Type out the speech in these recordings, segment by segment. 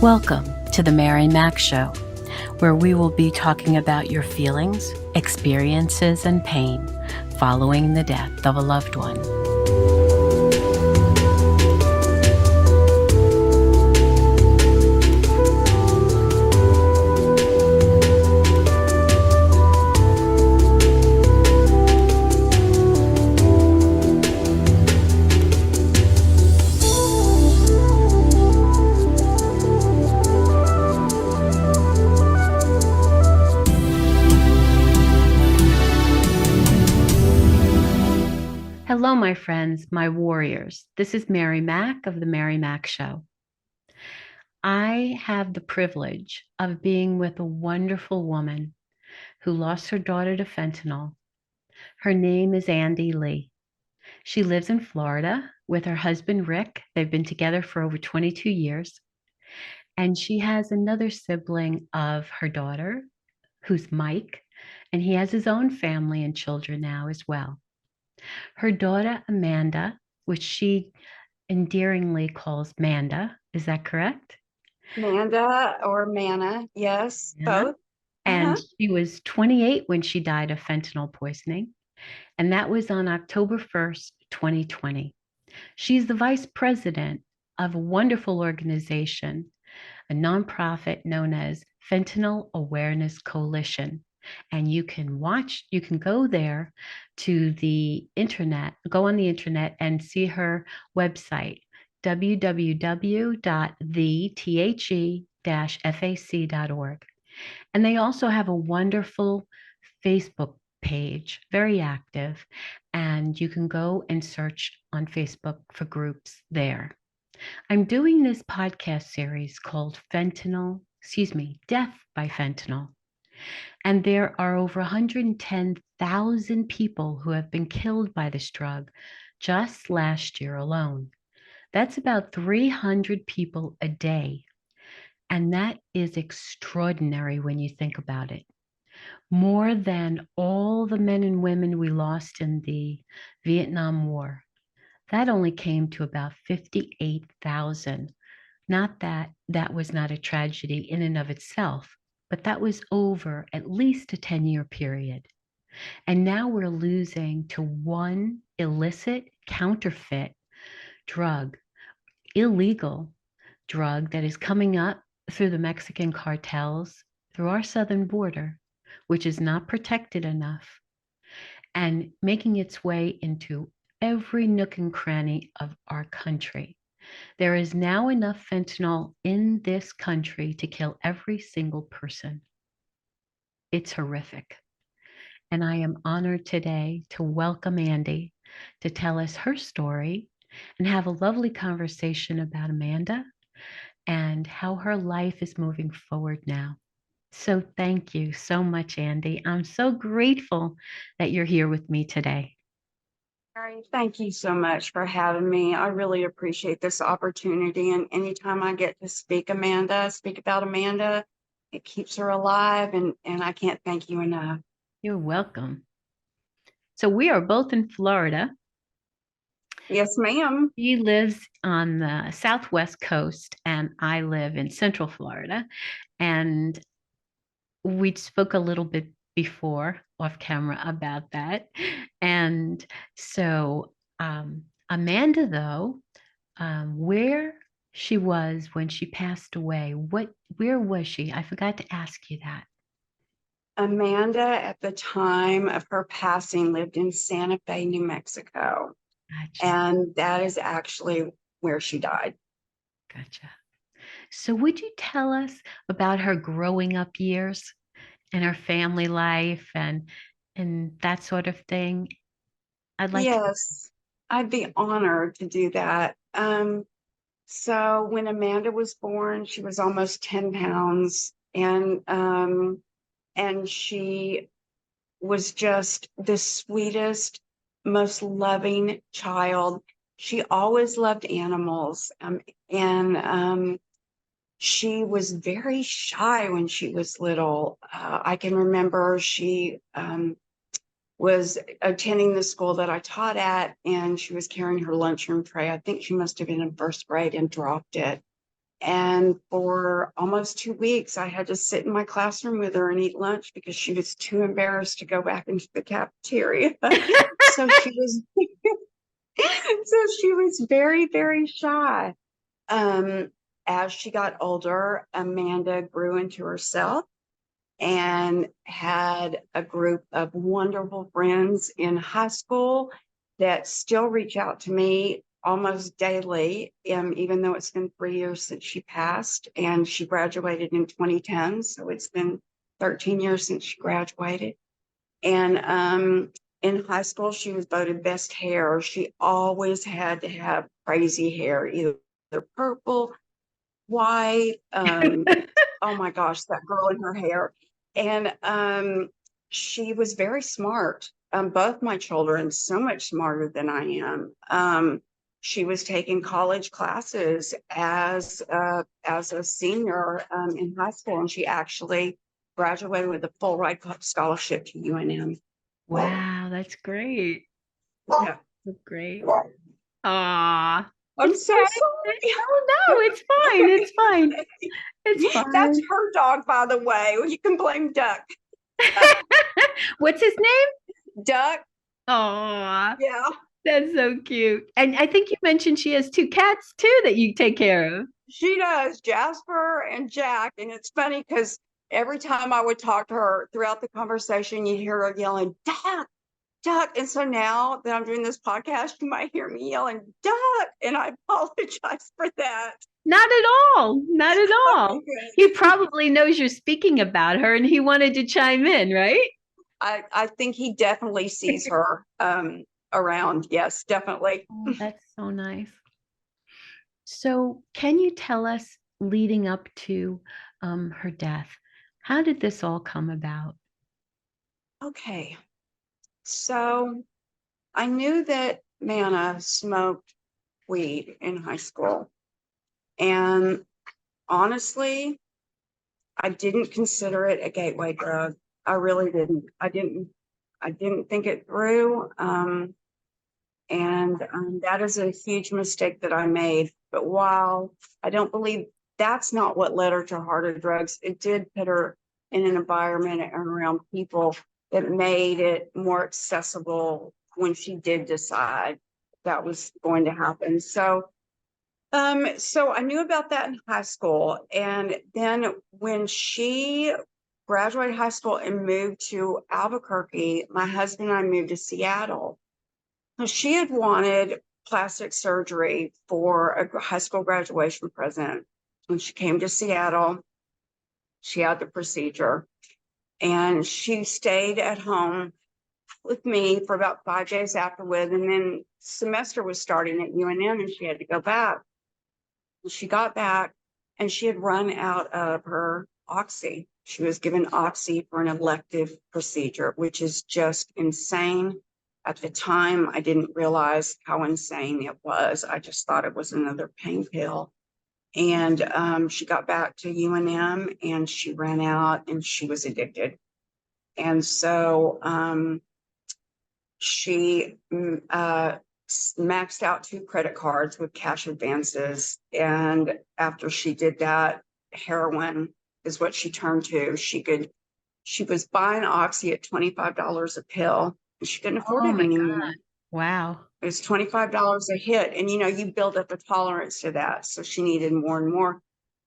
Welcome to the Mary Mac Show, where we will be talking about your feelings, experiences, and pain following the death of a loved one. Hello, my friends, my warriors. This is Mary Mac of the Mary Mac Show. I have the privilege of being with a wonderful woman who lost her daughter to fentanyl. Her name is Andi Lee. She lives in Florida with her husband, Rick. They've been together for over 22 years. And she has another sibling of her daughter, who's Mike, and he has his own family and children now as well. Her daughter, Amanda, which she endearingly calls Manda, is that correct? Manda or Manna, yes, both. And she was 28 when she died of fentanyl poisoning. And that was on October 1st, 2020. She's the vice president of a wonderful organization, a nonprofit known as Fentanyl Awareness Coalition. And you can go there to the internet, go on the internet and see her website, www.the-fac.org. And they also have a wonderful Facebook page, very active, and you can go and search on Facebook for groups there. I'm doing this podcast series called Death by Fentanyl. And there are over 110,000 people who have been killed by this drug just last year alone. That's about 300 people a day. And that is extraordinary when you think about it. More than all the men and women we lost in the Vietnam War. That only came to about 58,000. Not that that was not a tragedy in and of itself, but that was over at least a 10-year period. And now we're losing to one illicit counterfeit drug, illegal drug that is coming up through the Mexican cartels, through our southern border, which is not protected enough, and making its way into every nook and cranny of our country. There is now enough fentanyl in this country to kill every single person. It's horrific. And I am honored today to welcome Andi to tell us her story and have a lovely conversation about Amanda and how her life is moving forward now. So thank you so much, Andi. I'm so grateful that you're here with me today. Mary, thank you so much for having me. I really appreciate this opportunity. And anytime I get to speak about Amanda, it keeps her alive. And I can't thank you enough. You're welcome. So we are both in Florida. Yes, ma'am. She lives on the southwest coast, and I live in central Florida. And we spoke a little bit before off camera about that. And so Amanda, though, where she was when she passed away, where was she? I forgot to ask you that. Amanda, at the time of her passing, lived in Santa Fe, New Mexico. Gotcha. And that is actually where she died. Gotcha. So would you tell us about her growing up years and her family life and that sort of thing? Yes, I'd be honored to do that. So when Amanda was born, she was almost 10 pounds, and she was just the sweetest, most loving child. She always loved animals, and she was very shy when she was little. I can remember she was attending the school that I taught at, and she was carrying her lunchroom tray. I think she must have been in first grade and dropped it. And for almost 2 weeks, I had to sit in my classroom with her and eat lunch because she was too embarrassed to go back into the cafeteria. So she was, so she was very, very shy. As she got older, Amanda grew into herself and had a group of wonderful friends in high school that still reach out to me almost daily, even though it's been 3 years since she passed, and she graduated in 2010. So it's been 13 years since she graduated. And in high school, she was voted best hair. She always had to have crazy hair, either purple, white. Oh my gosh, that girl in her hair. And she was very smart. Both my children, so much smarter than I am. She was taking college classes as a senior in high school, and she actually graduated with a full ride scholarship to UNM. Wow, that's great. Yeah. That's great. Aw. I'm It's so okay. sorry. Oh no, it's fine. It's fine. It's That's fine. her dog, by the way. You can blame Duck. What's his name? Duck. Aw, Yeah. that's so cute. And I think you mentioned she has two cats too that you take care of. She does, Jasper and Jack. And it's funny because every time I would talk to her throughout the conversation, you'd hear her yelling, Duck, Duck. And so now that I'm doing this podcast, you might hear me yelling, Duck. And I apologize for that. Not at all. Not at all. Okay, He probably knows you're speaking about her and he wanted to chime in, right? I think he definitely sees her around. Yes, definitely. Oh, that's so nice. So, can you tell us leading up to her death, how did this all come about? Okay. So I knew that Manna smoked weed in high school. And honestly, I didn't consider it a gateway drug. I really didn't. I didn't think it through. And that is a huge mistake that I made. But while I don't believe that's not what led her to harder drugs, it did put her in an environment and around people that made it more accessible when she did decide that was going to happen. So I knew about that in high school. And then when she graduated high school and moved to Albuquerque, my husband and I moved to Seattle. She had wanted plastic surgery for a high school graduation present. When she came to Seattle, she had the procedure and she stayed at home with me for about 5 days afterward. And then semester was starting at UNM and she had to go back. She got back and she had run out of her oxy. She was given oxy for an elective procedure, which is just insane. At the time, I didn't realize how insane it was. I just thought it was another pain pill. And she got back to UNM and she ran out and she was addicted. And so she maxed out 2 credit cards with cash advances. And after she did that, heroin is what she turned to. She was buying oxy at $25 a pill and she couldn't afford Oh it my anymore. God. Wow. It was $25 a hit. And you build up a tolerance to that. So she needed more and more.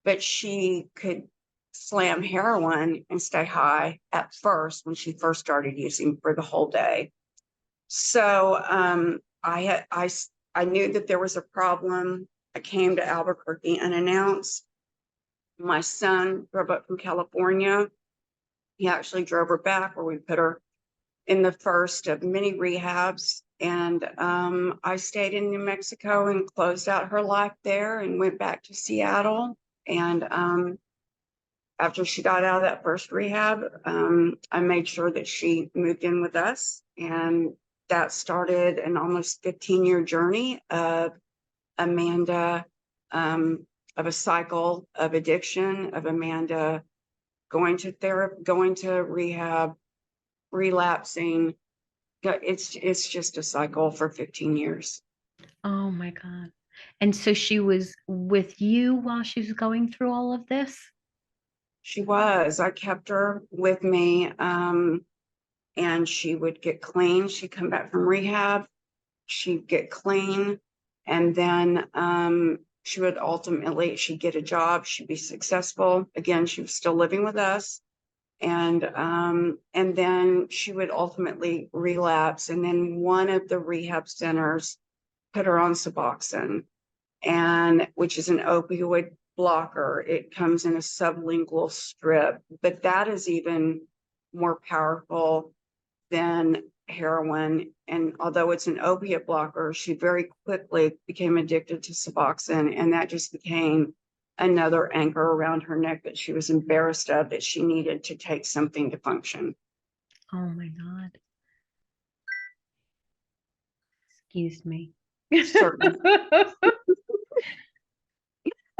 But she could slam heroin and stay high at first when she first started using for the whole day. So I knew that there was a problem. I came to Albuquerque unannounced. My son drove up from California. He actually drove her back where we put her in the first of many rehabs. And I stayed in New Mexico and closed out her life there and went back to Seattle. And after she got out of that first rehab, I made sure that she moved in with us. And that started an almost 15-year journey of Amanda, of a cycle of addiction, of Amanda going to therapy, going to rehab, relapsing. It's just a cycle for 15 years. Oh my God. And so she was with you while she was going through all of this? She was. I kept her with me, and she would get clean. She'd come back from rehab. She'd get clean, and then she'd get a job. She'd be successful. Again, she was still living with us, and then she would ultimately relapse. And then one of the rehab centers put her on Suboxone, and which is an opioid blocker. It comes in a sublingual strip, but that is even more powerful than heroin. And although it's an opiate blocker, she very quickly became addicted to Suboxone, and that just became another anchor around her neck that she was embarrassed of, that she needed to take something to function. Oh my God. Excuse me. Certainly.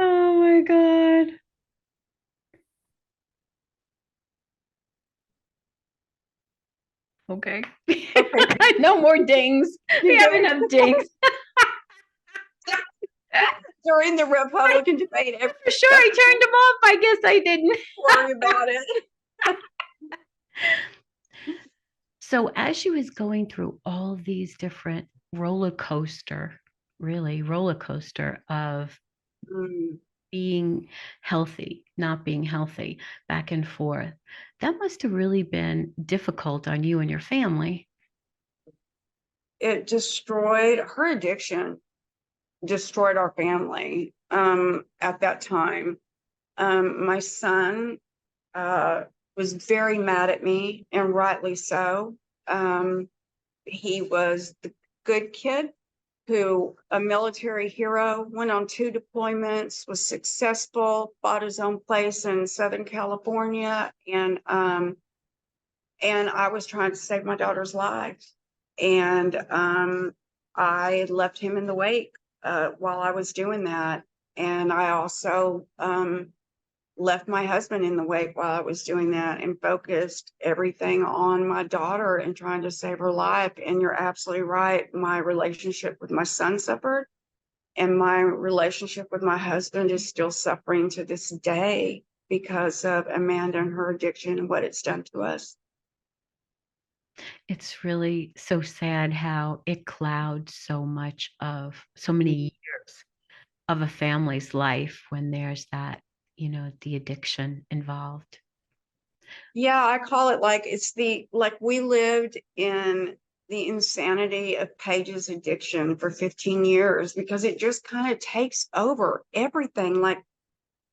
Oh my God. Okay. Okay. No more dings. We have enough dings. During the Republican debate, For sure, I turned them off. I guess I didn't. worry about it. So as she was going through all these different roller coaster of Mm. being healthy, not being healthy, back and forth, that must have really been difficult on you and your family. It destroyed her addiction, destroyed our family at that time. My son was very mad at me, and rightly so. He was the good kid who, a military hero, went on 2 deployments, was successful, bought his own place in Southern California, and I was trying to save my daughter's life. And I left him in the wake while I was doing that. And I also left my husband in the wake while I was doing that, and focused everything on my daughter and trying to save her life. And you're absolutely right. My relationship with my son suffered, and my relationship with my husband is still suffering to this day because of Amanda and her addiction and what it's done to us. It's really so sad how it clouds so many years of a family's life when there's that, the addiction involved. Yeah, I call it like we lived in the insanity of Paige's addiction for 15 years, because it just kind of takes over everything. Like,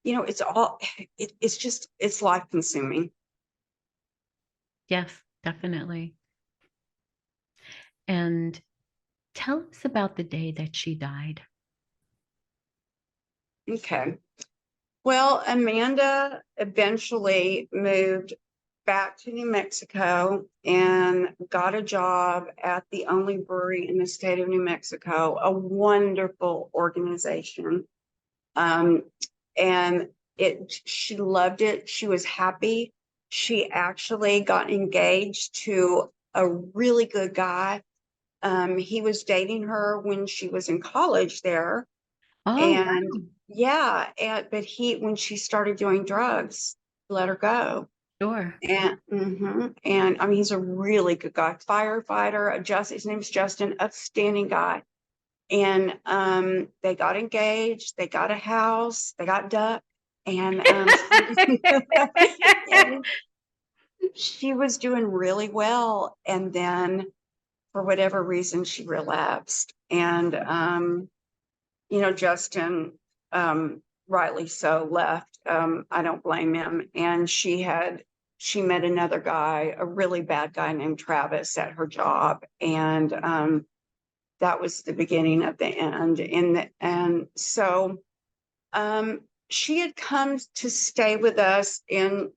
it's all, it's life consuming. Yes, definitely. And tell us about the day that she died. Okay. Well, Amanda eventually moved back to New Mexico and got a job at the only brewery in the state of New Mexico, a wonderful organization. Um, and she loved it. She was happy. She actually got engaged to a really good guy. He was dating her when she was in college there. Oh, And yeah, but when she started doing drugs, he let her go. sure. And I mean, he's a really good guy, firefighter. His name's Justin, upstanding guy. And they got engaged, they got a house, they got duck, and, and she was doing really well. And then for whatever reason, she relapsed. And Justin, rightly so, left. I don't blame him. And she met another guy, a really bad guy named Travis, at her job. And that was the beginning of the end. And so she had come to stay with us in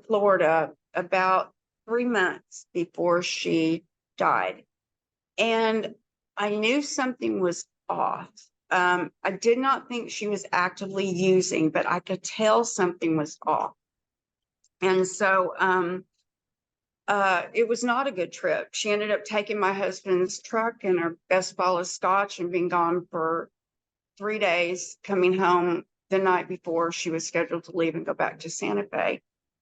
Florida about 3 months before she died. And I knew something was off. I did not think she was actively using, but I could tell something was off. And so it was not a good trip. She ended up taking my husband's truck and her best bottle of scotch and being gone for 3 days coming home the night before she was scheduled to leave and go back to Santa Fe.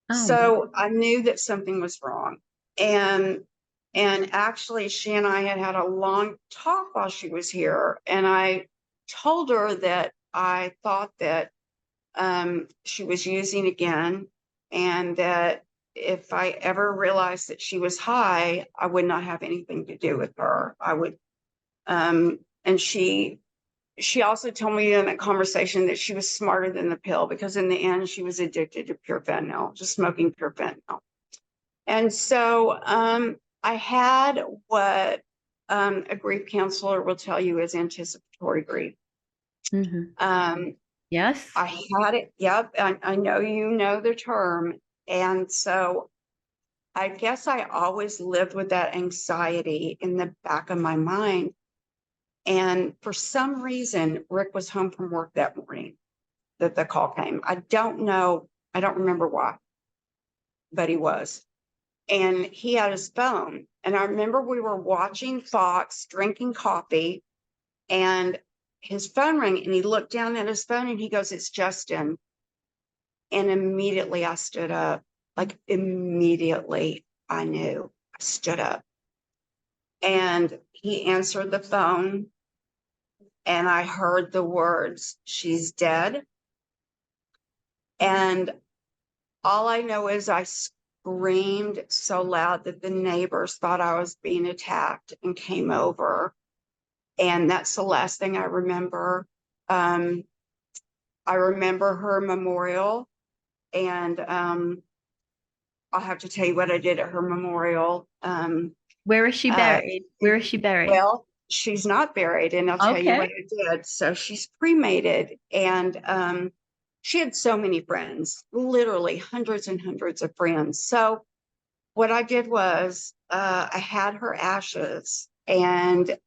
Oh, wow. So I knew that something was wrong. And actually she and I had a long talk while she was here. And I told her that I thought that she was using again, and that if I ever realized that she was high, I would not have anything to do with her. I would, and she also told me in that conversation that she was smarter than the pill, because in the end she was addicted to pure fentanyl, just smoking pure fentanyl. And so I had what a grief counselor will tell you is anticipatory grief. Yes. I had it. Yep. I know you know the term. And so I guess I always lived with that anxiety in the back of my mind. And for some reason, Rick was home from work that morning that the call came. I don't know. I don't remember why, but he was. And he had his phone. And I remember we were watching Fox, drinking coffee, and his phone rang, and he looked down at his phone and he goes, "It's Justin." And immediately I stood up. Like immediately I knew. I stood up. And he answered the phone, and I heard the words, "She's dead." And all I know is I screamed so loud that the neighbors thought I was being attacked and came over. And that's the last thing I remember. I remember her memorial, and I'll have to tell you what I did at her memorial. Where is she buried? Where is she buried? Well, she's not buried, and I'll tell you Okay. what I did. So she's cremated, and she had so many friends, literally hundreds and hundreds of friends. So what I did was I had her ashes, and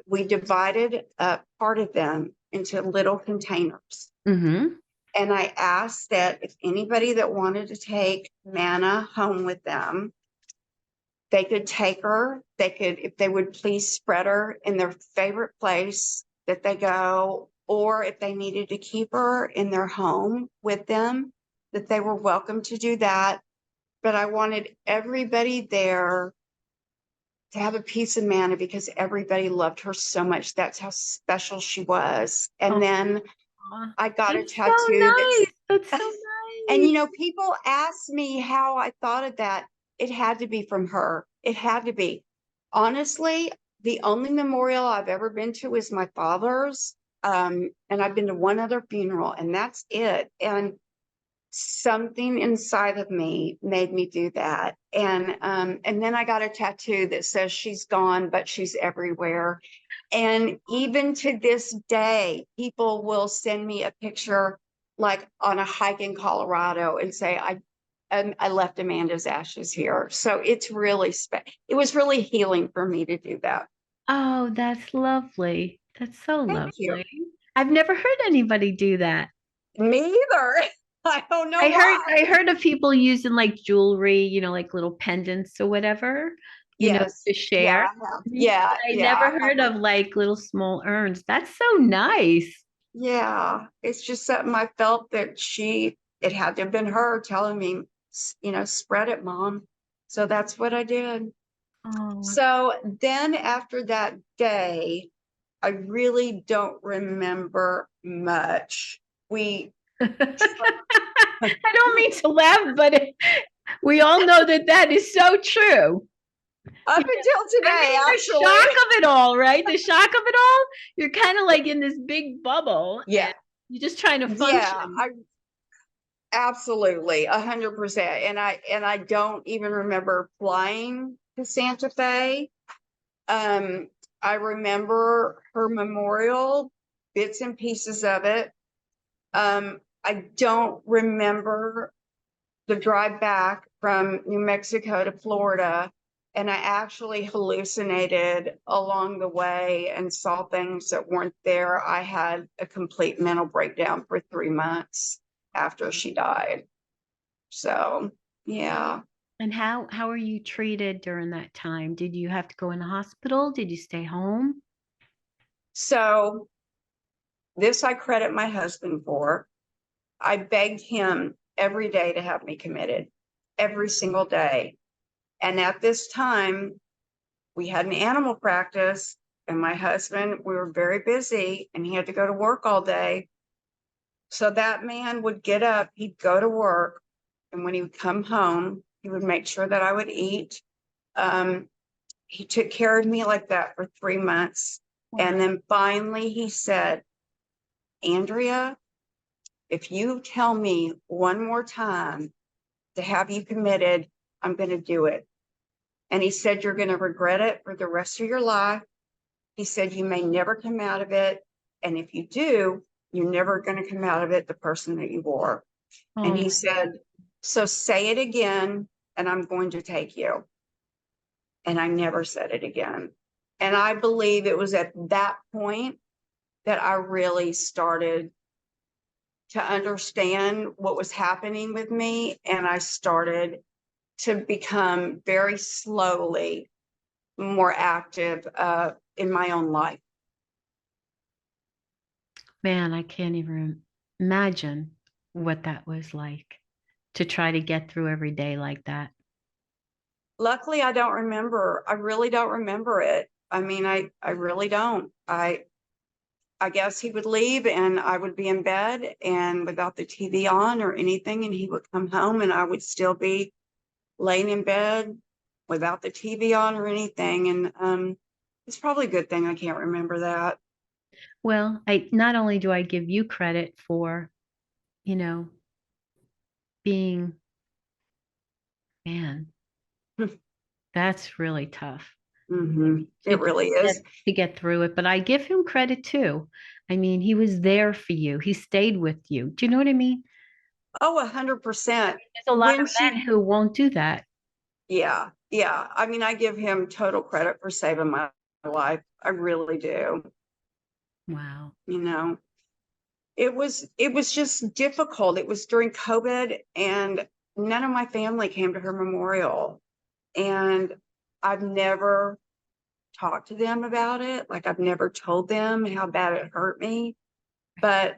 we divided up part of them into little containers. Mm-hmm. And I asked that if anybody that wanted to take Manna home with them, they could take her. They could, if they would please spread her in their favorite place that they go, or if they needed to keep her in their home with them, that they were welcome to do that. But I wanted everybody there to have a piece of Manna because everybody loved her so much. That's how special she was. And then I got a That's so tattoo nice. That's that's, so and nice. people ask me how I thought of that. It had to be from her. It had to be. Honestly, the only memorial I've ever been to is my father's. And I've been to one other funeral, and that's it. And something inside of me made me do that. And then I got a tattoo that says she's gone, but she's everywhere. And even to this day, people will send me a picture like on a hike in Colorado and say, I left Amanda's ashes here. So it's really it was really healing for me to do that. Oh, that's lovely. That's so Thank you. lovely. I've never heard anybody do that. Me either. I don't know I heard why. I heard of people using like jewelry, like little pendants or whatever, Yes. to Yeah, share. I have. Yeah, I yeah, never I have. heard of like little small urns. That's so nice. Yeah, it's just something I felt that it had to have been her telling me, spread it, Mom. So that's what I did. Oh. So then after that day, I really don't remember much. We, I don't mean to laugh, but we all know that that is so true. up Yeah. until I today, mean, the actually. shock of it all, right? The shock of it all. You're kind of like in this big bubble, Yeah. and you're just trying to Yeah, function. absolutely, 100%. And I don't even remember flying to Santa Fe. I remember her memorial, bits and pieces of it. I don't remember the drive back from New Mexico to Florida. And I actually hallucinated along the way and saw things that weren't there. I had a complete mental breakdown for 3 months after she died. So, yeah. And how are you treated during that time? Did you have to go in the hospital? Did you stay home? So This I credit my husband for. I begged him every day to have me committed, every single day. And at this time, we had an animal practice, and my husband, we were very busy, and he had to go to work all day. So that man would get up, he'd go to work, and when he would come home, he would make sure that I would eat. He took care of me like that for 3 months. And then finally he said, Andrea, if you tell me one more time to have you committed, I'm going to do it. And he said, you're going to regret it for the rest of your life. He said, you may never come out of it. And if you do, you're never going to come out of it the person that you were. And he said, so say it again, and I'm going to take you. And I never said it again. And I believe it was at that point that I really started to understand what was happening with me. And I started to become very slowly more active in my own life. Man, I can't even imagine what that was like to try to get through every day like that. Luckily, I don't remember. I really don't remember it. I mean, I really don't. I guess he would leave and I would be in bed and without the TV on or anything, and he would come home and I would still be laying in bed without the TV on or anything. And it's probably a good thing I can't remember that. Well, I not only do I give you credit for, you know, being, man, that's really tough It really is. to get through it, but I give him credit too. I mean, he was there for you. He stayed with you. Do you know what I mean? Oh, 100%. There's a lot When of men she, who won't do that. yeah, yeah. I mean, I give him total credit for saving my life. I really do. Wow. You know, it was just difficult. It was during COVID, and none of my family came to her memorial. And I've never talked to them about it. Like I've never told them how bad it hurt me. But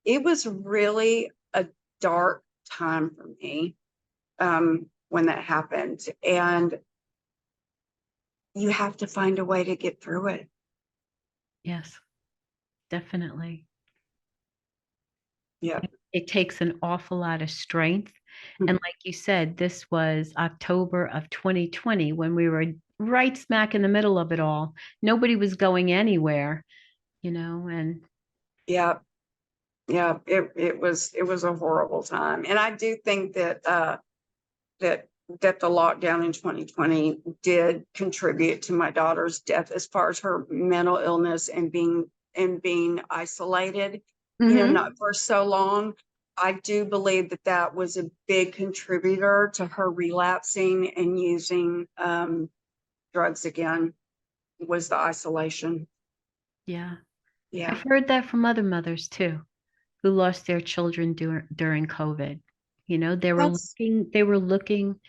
it was really a dark time for me when that happened. And you have to find a way to get through it. Yes, definitely. Yeah. It takes an awful lot of strength. And like you said, this was October of 2020 when we were right smack in the middle of it all. Nobody was going anywhere, and Yeah. Yeah. It was a horrible time. And I do think that that the lockdown in 2020 did contribute to my daughter's death as far as her mental illness and being isolated, Mhm. not for so long. I do believe that that was a big contributor to her relapsing and using drugs again, was the isolation. Yeah. Yeah. I've heard that from other mothers too, who lost their children during COVID. That's They were looking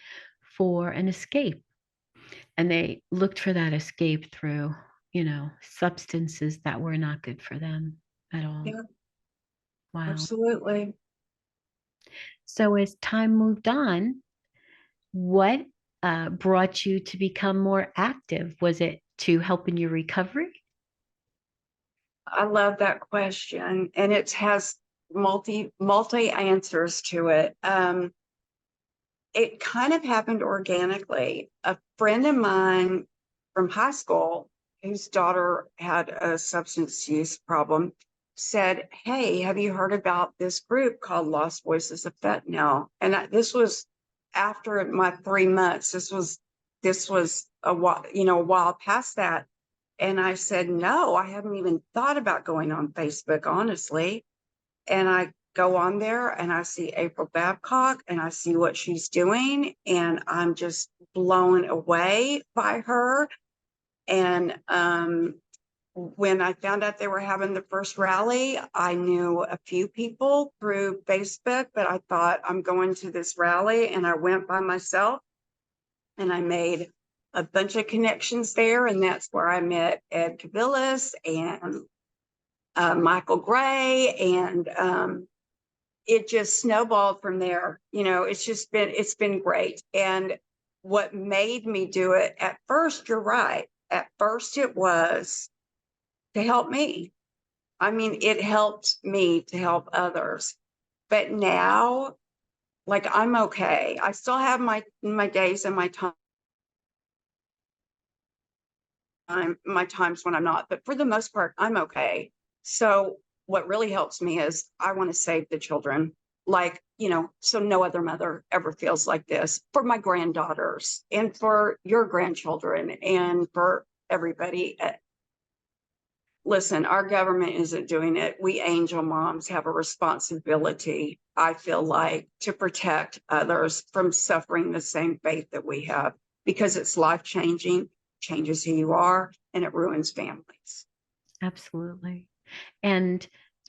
for an escape, and they looked for that escape through, substances that were not good for them at all. Yeah, Wow. absolutely. So as time moved on, what brought you to become more active? Was it to help in your recovery? I love that question. And it has multi answers to it. It kind of happened organically. A friend of mine from high school, whose daughter had a substance use problem, said, hey, have you heard about this group called Lost Voices of Fentanyl? And this was after my 3 months. This was a while, a while past that. And I said, no, I haven't even thought about going on Facebook, honestly. And I go on there and I see April Babcock and I see what she's doing, and I'm just blown away by her. And when I found out they were having the first rally, I knew a few people through Facebook, but I thought I'm going to this rally, and I went by myself and I made a bunch of connections there. And that's where I met Ed Cabillas and Michael Gray, and it just snowballed from there. It's been great. And what made me do it at first, you're right. At first, it was to help me. I mean, it helped me to help others. But now, like, I'm okay. I still have my days and my times when I'm not, but for the most part, I'm okay. So what really helps me is I want to save the children, like, so no other mother ever feels like this, for my granddaughters and for your grandchildren and for everybody. Listen, our government isn't doing it. We angel moms have a responsibility, I feel like, to protect others from suffering the same fate that we have, because it's life-changing, changes who you are, and it ruins families. Absolutely. And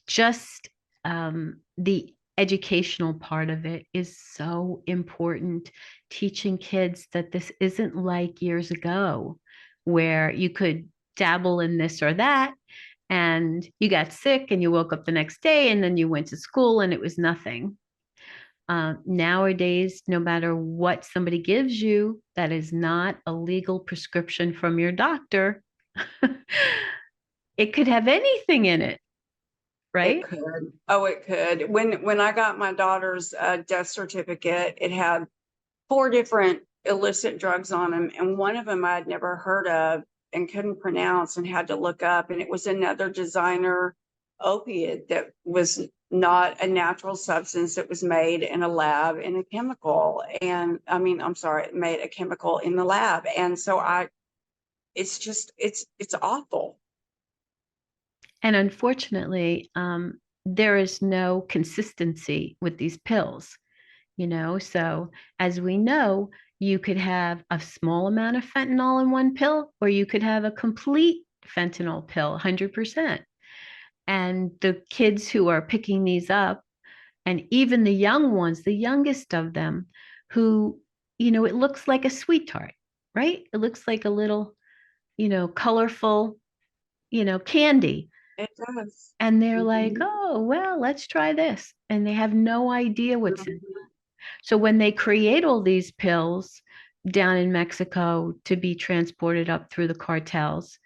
just the educational part of it is so important. Teaching kids that this isn't like years ago, where you could dabble in this or that, and you got sick and you woke up the next day and then you went to school and it was nothing. Nowadays, no matter what somebody gives you that is not a legal prescription from your doctor, it could have anything in it, It right? could. Oh, it could. When I got my daughter's death certificate, it had 4 different illicit drugs on them, and one of them I'd never heard of and couldn't pronounce and had to look up, and it was another designer opiate that was not a natural substance, that was made in a lab in a chemical. And I mean, I'm sorry, it made a chemical in the lab. And so it's just, it's awful. And unfortunately, there is no consistency with these pills, So, as we know, you could have a small amount of fentanyl in one pill, or you could have a complete fentanyl pill, 100%. And the kids who are picking these up, and even the young ones, the youngest of them, who, it looks like a sweet tart, right? It looks like a little, colorful, candy. It does. And they're like, Mhm. oh, well, let's try this. And they have no idea what's in. So when they create all these pills down in Mexico to be transported up through the cartels,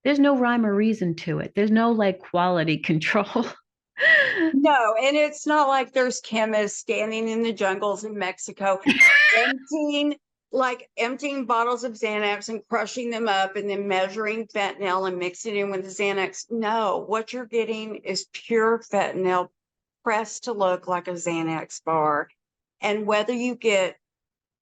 there's no rhyme or reason to it. There's no like quality control. No, and it's not like there's chemists standing in the jungles in Mexico emptying emptying bottles of Xanax and crushing them up and then measuring fentanyl and mixing it in with the Xanax. No, what you're getting is pure fentanyl pressed to look like a Xanax bar. And whether you get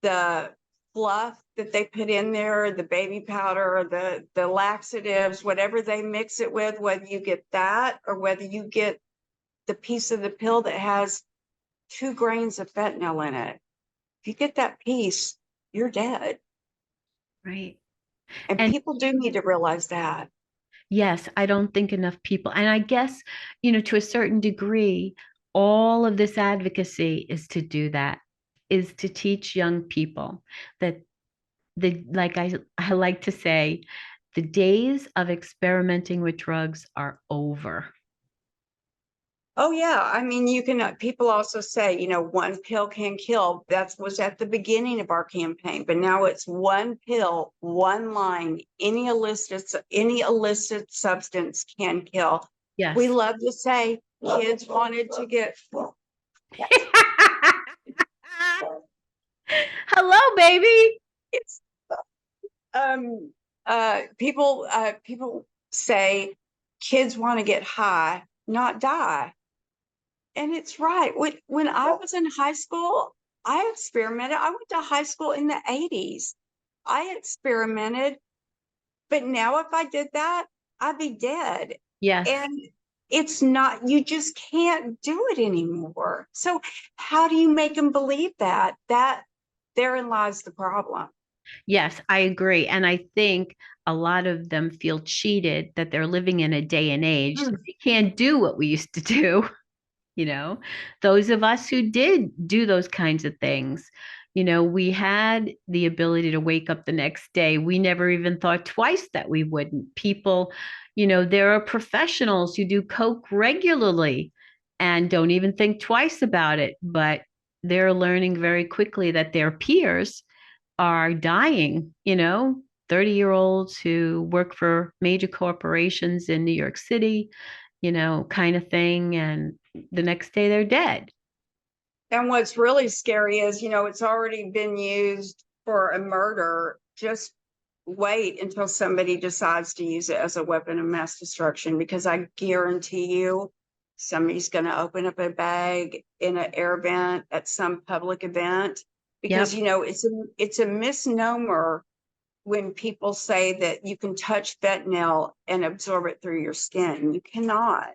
the fluff that they put in there, the baby powder, or the laxatives, whatever they mix it with, whether you get that or whether you get the piece of the pill that has 2 grains of fentanyl in it, if you get that piece, you're dead. Right. And And people do need to realize that. yes, I don't think enough people, and I guess, to a certain degree, all of this advocacy is to do that, is to teach young people that like I like to say, the days of experimenting with drugs are over. Oh yeah, I mean, you can. People also say, 1 pill can kill. That was at the beginning of our campaign, but now it's 1 pill, one line. Any illicit substance can kill. We Yes. love to say kids wanted to get. Hello, baby. It's um people say kids want to get high, not die. And it's right. When I was in high school, I experimented. I went to high school in the 80s. I experimented, but now if I did that, I'd be dead. Yes. And it's not, you just can't do it anymore. So how do you make them believe that? Therein lies the problem. Yes, I agree. And I think a lot of them feel cheated that they're living in a day and age that Mm. they can't do what we used to do. you know, those of us who did do those kinds of things, we had the ability to wake up the next day. We never even thought twice that we wouldn't. People, There are professionals who do coke regularly and don't even think twice about it, but they're learning very quickly that their peers are dying, 30-year-olds who work for major corporations in New York City, kind of thing. And the next day they're dead. And what's really scary is, it's already been used for a murder. Just wait until somebody decides to use it as a weapon of mass destruction, because I guarantee you somebody's going to open up a bag in an air vent at some public event. Because, Yep. it's a misnomer when people say that you can touch fentanyl and absorb it through your skin. You cannot.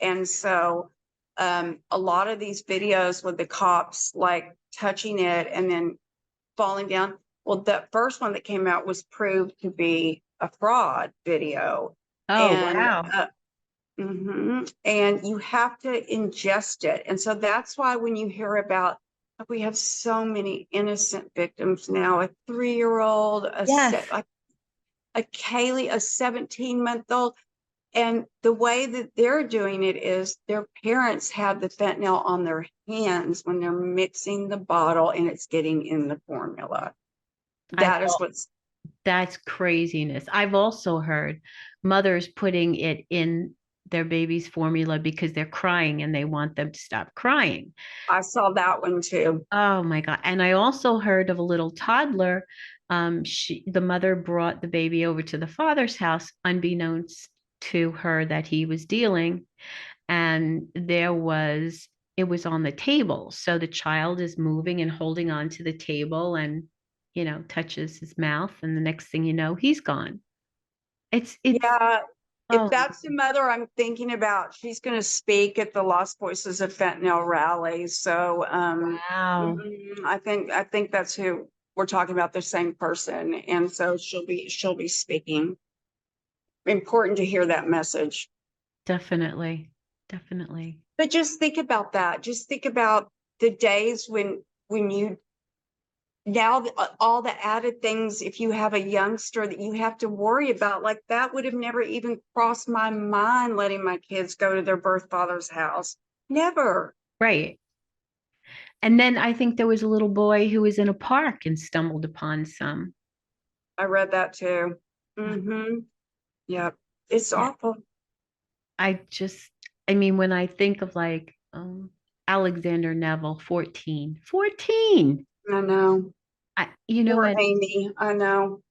And so a lot of these videos with the cops like touching it and then falling down. Well, the first one that came out was proved to be a fraud video. Oh, And wow. and you have to ingest it. And so that's why when you hear about, we have so many innocent victims now, a 3-year-old, Yes. a Kaylee, a 17-month-old. And the way that they're doing it is their parents have the fentanyl on their hands when they're mixing the bottle and it's getting in the formula. I've That is what's, That's craziness. I've also heard mothers putting it in their baby's formula because they're crying and they want them to stop crying. I saw that one too. Oh my God. And I also heard of a little toddler. The mother brought the baby over to the father's house, unbeknownst to her that he was dealing. And it was on the table. So the child is moving and holding on to the table and, touches his mouth. And the next thing you know, he's gone. It's, Yeah, if oh, that's the mother I'm thinking about, she's going to speak at the Lost Voices of Fentanyl rally. So wow. I think that's who we're talking about, the same person. And so she'll be speaking. Important to hear that message. Definitely. Definitely. But just think about that. Just think about the days when you now all the added things, if you have a youngster that you have to worry about, like that would have never even crossed my mind, letting my kids go to their birth father's house. Never. Right. And then I think there was a little boy who was in a park and stumbled upon some. I read that too. Mm-hmm. Yep. It's Yeah. awful. I just, I mean, when I think of like Alexander Neville, 14, 14. I know. Poor And Amy. I know.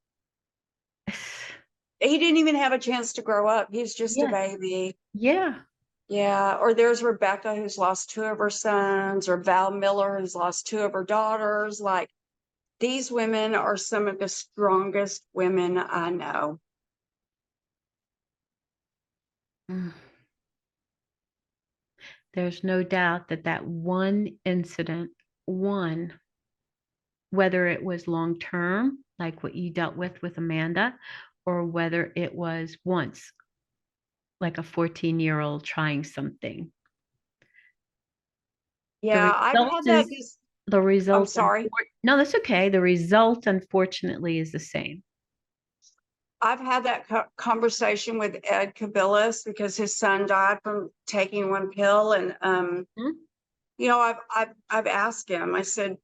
He didn't even have a chance to grow up. He's just a yeah, baby. yeah. Yeah, or there's Rebecca who's lost 2 of her sons, or Val Miller who's lost 2 of her daughters. Like, these women are some of the strongest women I know. Mm. There's no doubt that that one incident, one, whether it was long term, like what you dealt with Amanda, or whether it was once, like a 14-year-old trying something. The Yeah, I've result had that is this, the I'm result. sorry. No, that's okay. The result, unfortunately, is the same. I've had that conversation with Ed Kabilis because his son died from taking one pill. And Mhm. I've asked him, I said,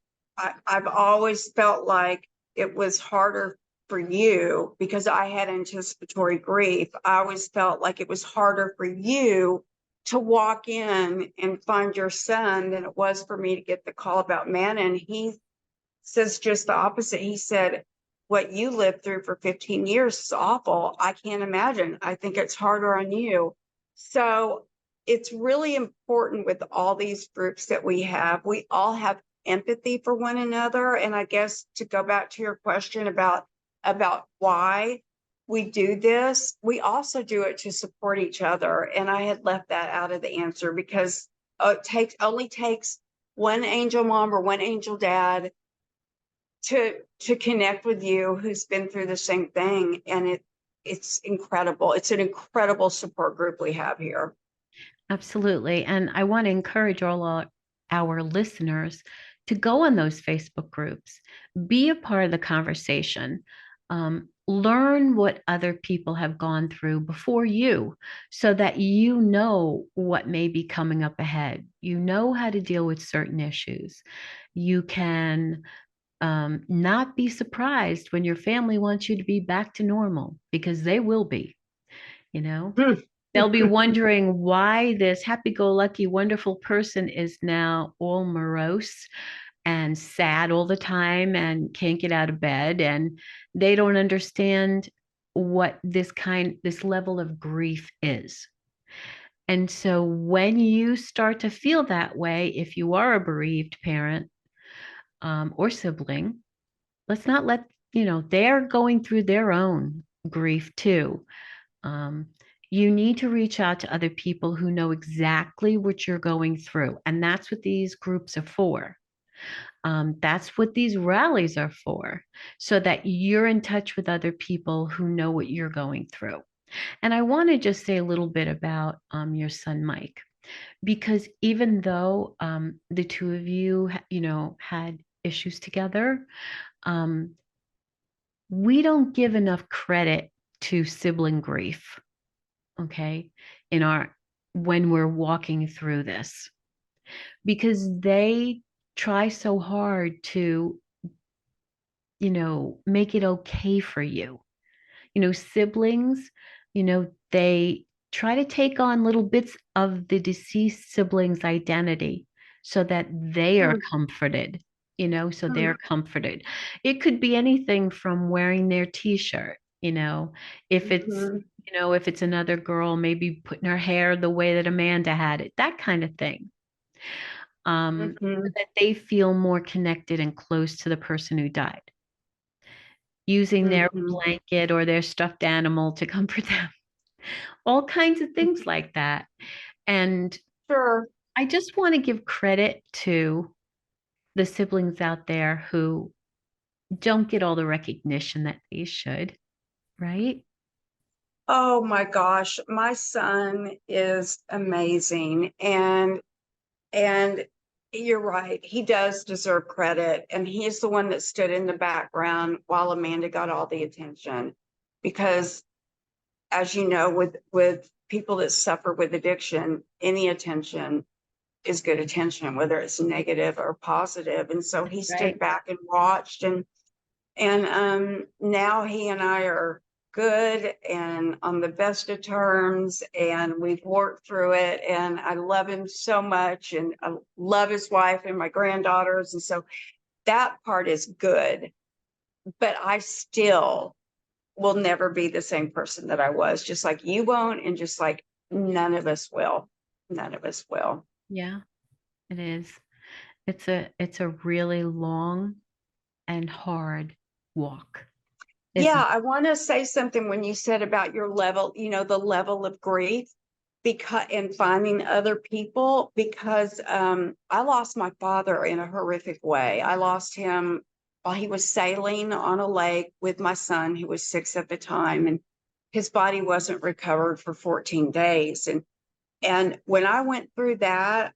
I've always felt like it was harder for you because I had anticipatory grief. I always felt like it was harder for you to walk in and find your son than it was for me to get the call about Manna. And he says just the opposite. He said, what you lived through for 15 years is awful. I can't imagine. I think it's harder on you. So it's really important with all these groups that we have. We all have empathy for one another. And I guess to go back to your question about why we do this, we also do it to support each other. And I had left that out of the answer because it only takes one angel mom or one angel dad to connect with you who's been through the same thing. And it's incredible. It's an incredible support group we have here. Absolutely. And I want to encourage our listeners to go on those Facebook groups, be a part of the conversation. Learn what other people have gone through before you so that you know what may be coming up ahead. You know how to deal with certain issues. You can not be surprised when your family wants you to be back to normal because they will be, you know. They'll be wondering why this happy-go-lucky, wonderful person is now all morose and sad all the time and can't get out of bed. And they don't understand what this level of grief is. And so when you start to feel that way, if you are a bereaved parent or sibling, let's not let, they're going through their own grief too. Um, you need to reach out to other people who know exactly what you're going through. And that's what these groups are for. That's what these rallies are for, so that you're in touch with other people who know what you're going through. And I want to just say a little bit about your son, Mike, because even though the two of you, had issues together, um, we don't give enough credit to sibling grief, okay, in our when we're walking through this, because they try so hard to, make it okay for you. Siblings, they try to take on little bits of the deceased sibling's identity so that they are comforted, so they're comforted. It could be anything from wearing their t-shirt, if it's, if it's another girl, maybe putting her hair the way that Amanda had it, that kind of thing. So that they feel more connected and close to the person who died, using their blanket or their stuffed animal to comfort them, all kinds of things like that. And Sure. I just want to give credit to the siblings out there who don't get all the recognition that they should, right? Oh my gosh, my son is amazing. And you're right, he does deserve credit. And he's the one that stood in the background while Amanda got all the attention. Because as you know, with people that suffer with addiction, any attention is good attention, whether it's negative or positive. And so he stood Right. back and watched, and now he and I are good and on the best of terms, and we've worked through it, and I love him so much, and I love his wife and my granddaughters, and so that part is good. But I still will never be the same person that I was, just like you won't, and just like none of us will. None of us will. Yeah, it is. It's a really long and hard walk, Yeah, isn't I want to say something when you said about your level, the level of grief, because and finding other people, because I lost my father in a horrific way. I lost him while he was sailing on a lake with my son, who was 6 at the time, and his body wasn't recovered for 14 days. And when I went through that,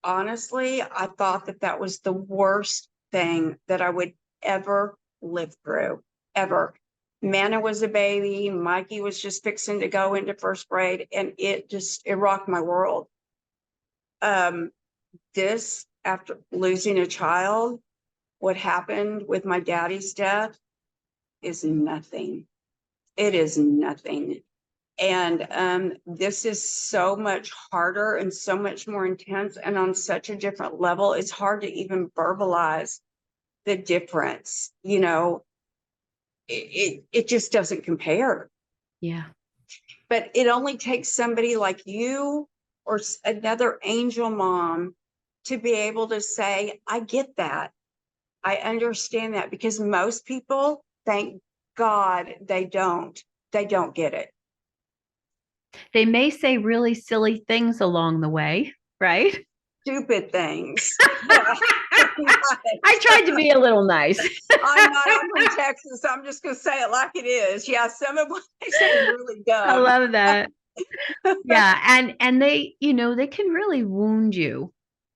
honestly, I thought that that was the worst thing that I would ever live through, ever. Manna was a baby. Mikey was just fixing to go into first grade, and it rocked my world. This, after losing a child, what happened with my daddy's death is nothing. It is nothing. And this is so much harder and so much more intense and on such a different level. It's hard to even verbalize the difference. It just doesn't compare. Yeah. But it only takes somebody like you or another angel mom to be able to say, I get that. I understand that, because most people, thank God, they don't get it. They may say really silly things along the way, right? Stupid things. Yeah. I tried to be a little nice. I'm not. I'm from Texas. I'm just going to say it like it is. Yeah, some of what they say is really I dumb. love that. Yeah, and they, they can really wound you.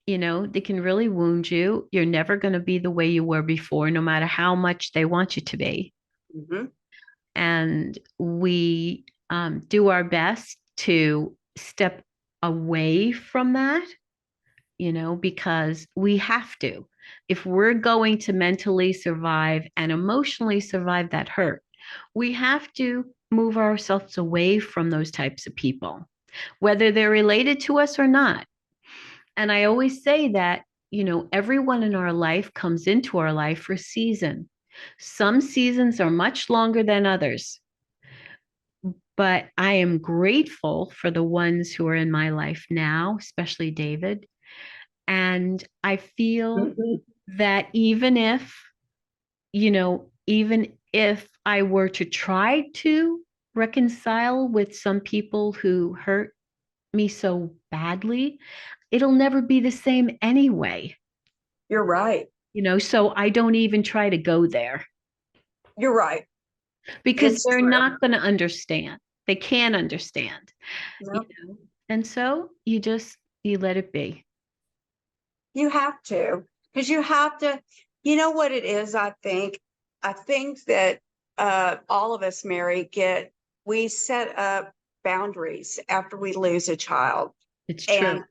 They can really wound you. You're never going to be the way you were before, no matter how much they want you to be. Mhm. And we do our best to step away from that, because we have to. If we're going to mentally survive and emotionally survive that hurt, we have to move ourselves away from those types of people, whether they're related to us or not. And I always say that, everyone in our life comes into our life for a season. Some seasons are much longer than others, but I am grateful for the ones who are in my life now, especially David. And I feel Mhm. that even if I were to try to reconcile with some people who hurt me so badly, it'll never be the same anyway. You're right. So I don't even try to go there You're right. because It's they're true. not going to understand. They can't understand, you No, know. And so you let it be. you have to, because you have to, you know what it is, I think that all of us, Mary, we set up boundaries after we lose a child. It's true.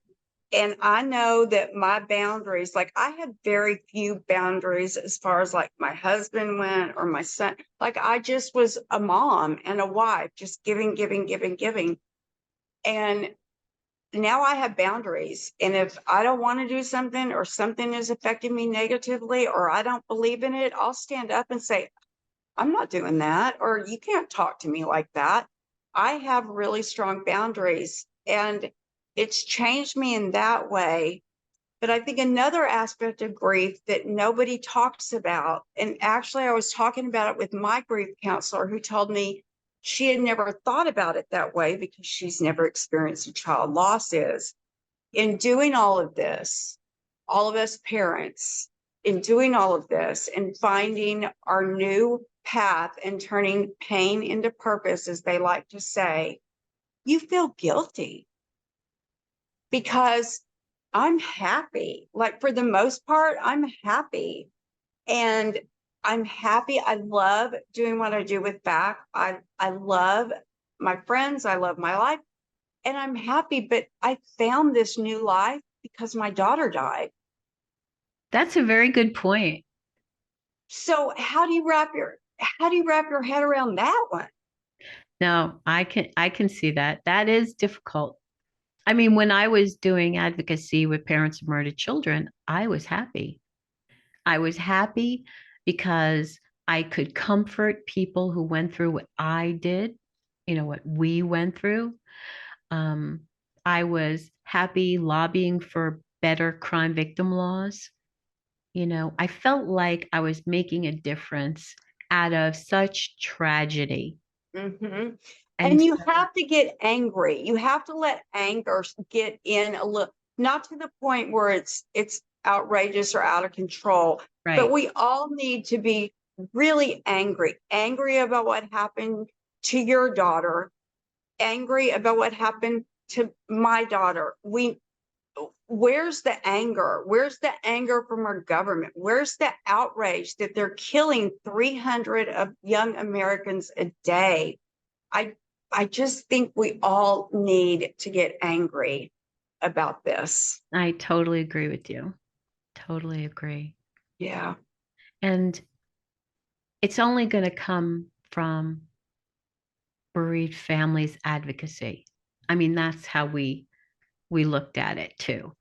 And I know that my boundaries, like I had very few boundaries as far as like my husband went or my son. Like I just was a mom and a wife, just giving, giving, giving, giving. And now I have boundaries. And if I don't want to do something or something is affecting me negatively or I don't believe in it, I'll stand up and say, I'm not doing that. Or you can't talk to me like that. I have really strong boundaries and it's changed me in that way. But I think another aspect of grief that nobody talks about, and actually I was talking about it with my grief counselor who told me she had never thought about it that way because she's never experienced a child loss, is in doing all of this, all of us parents, in doing all of this and finding our new path and turning pain into purpose, as they like to say, you feel guilty because I'm happy. Like for the most part, I'm happy. And I'm happy. I love doing what I do with back. I love my friends. I love my life. And I'm happy. But I found this new life because my daughter died. That's a very good point. So how do you wrap your head around that one? No, I can see that. That is difficult. I mean, when I was doing advocacy with parents of murdered children, I was happy. I was happy because I could comfort people who went through what I did, what we went through. Um, I was happy lobbying for better crime victim laws. I felt like I was making a difference out of such tragedy. Hmm. And And you have to get angry. You have to let anger get in a little, not to the point where it's outrageous or out of control, but right, we all need to be really angry, angry about what happened to your daughter, angry about what happened to my daughter. Where's the anger? Where's the anger from our government? Where's the outrage that they're killing 300 of young Americans a day? I I just think we all need to get angry about this. I totally agree with you. Totally agree. Yeah. And it's only going to come from bereaved families advocacy. I mean, that's how we looked at it too.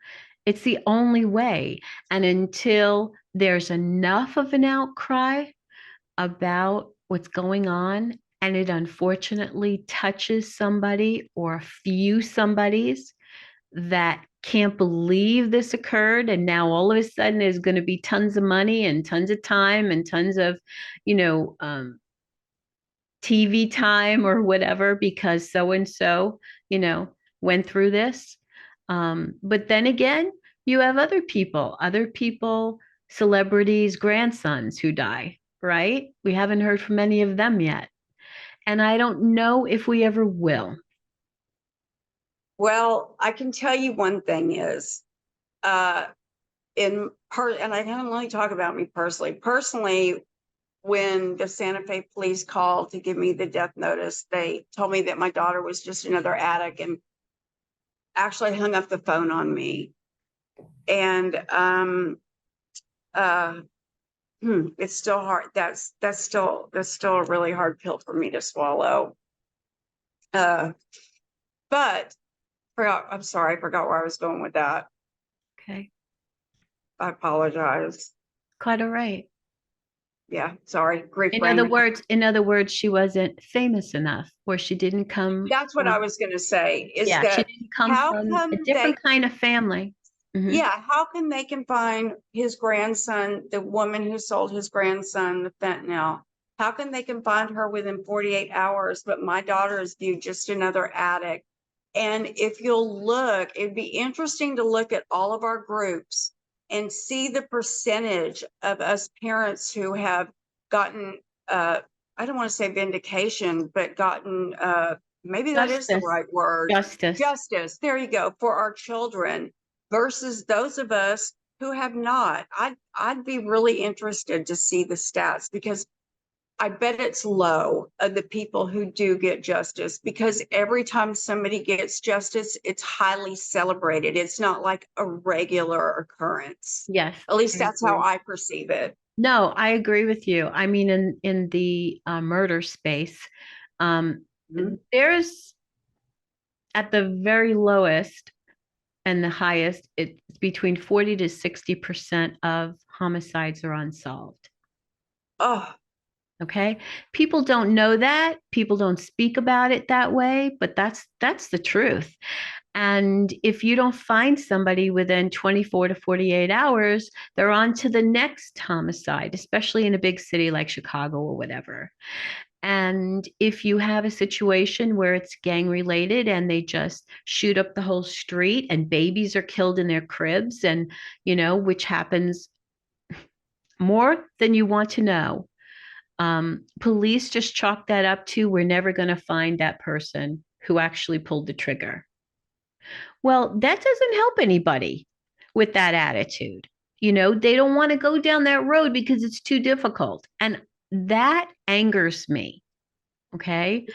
It's the only way. And until there's enough of an outcry about what's going on, and it unfortunately touches somebody or a few somebodies that can't believe this occurred, and now all of a sudden there's going to be tons of money and tons of time and tons of, you know, um, TV time or whatever because so and so, went through this. But then again, you have other people, celebrities, grandsons who die, right? We haven't heard from any of them yet. And I don't know if we ever will. Well, I can tell you one thing is uh in part, and I can only talk about me personally. Personally, when the Santa Fe police called to give me the death notice, they told me that my daughter was just another addict and actually hung up the phone on me. And uh, it's still hard. That's still a really hard pill for me to swallow. But I'm sorry, I forgot where I was going with that. Okay. I apologize. Quite all right. Yeah, sorry. In other words, she wasn't famous enough, or she didn't come That's what I from, was going to say is yeah, she that didn't come how from a come different kind of family. Mhm. yeah, how come they can find his grandson, the woman who sold his grandson the fentanyl? How can they can find her within 48 hours, but my daughter is viewed just another addict? And if you'll look, it'd be interesting to look at all of our groups and see the percentage of us parents who have gotten, I don't want to say vindication, but gotten, maybe that is the Justice, right word, justice. justice. There you go, for our children versus those of us who have not. I'd be really interested to see the stats because I bet it's low of the people who do get justice, because every time somebody gets justice, it's highly celebrated. It's not like a regular occurrence. Yes, At least I that's how agree. I perceive it. No, I agree with you. I mean, in the murder space, um, Mhm. there's at the very lowest and the highest, it's between 40 to 60% of homicides are unsolved. Oh, Okay. People don't know that. People don't speak about it that way, but that's the truth. And if you don't find somebody within 24 to 48 hours, they're on to the next homicide, especially in a big city like Chicago or whatever. And if you have a situation where it's gang related and they just shoot up the whole street and babies are killed in their cribs, and, which happens more than you want to know. Police just chalk that up to, we're never going to find that person who actually pulled the trigger. Well, that doesn't help anybody with that attitude. They don't want to go down that road because it's too difficult. And that angers me. Okay.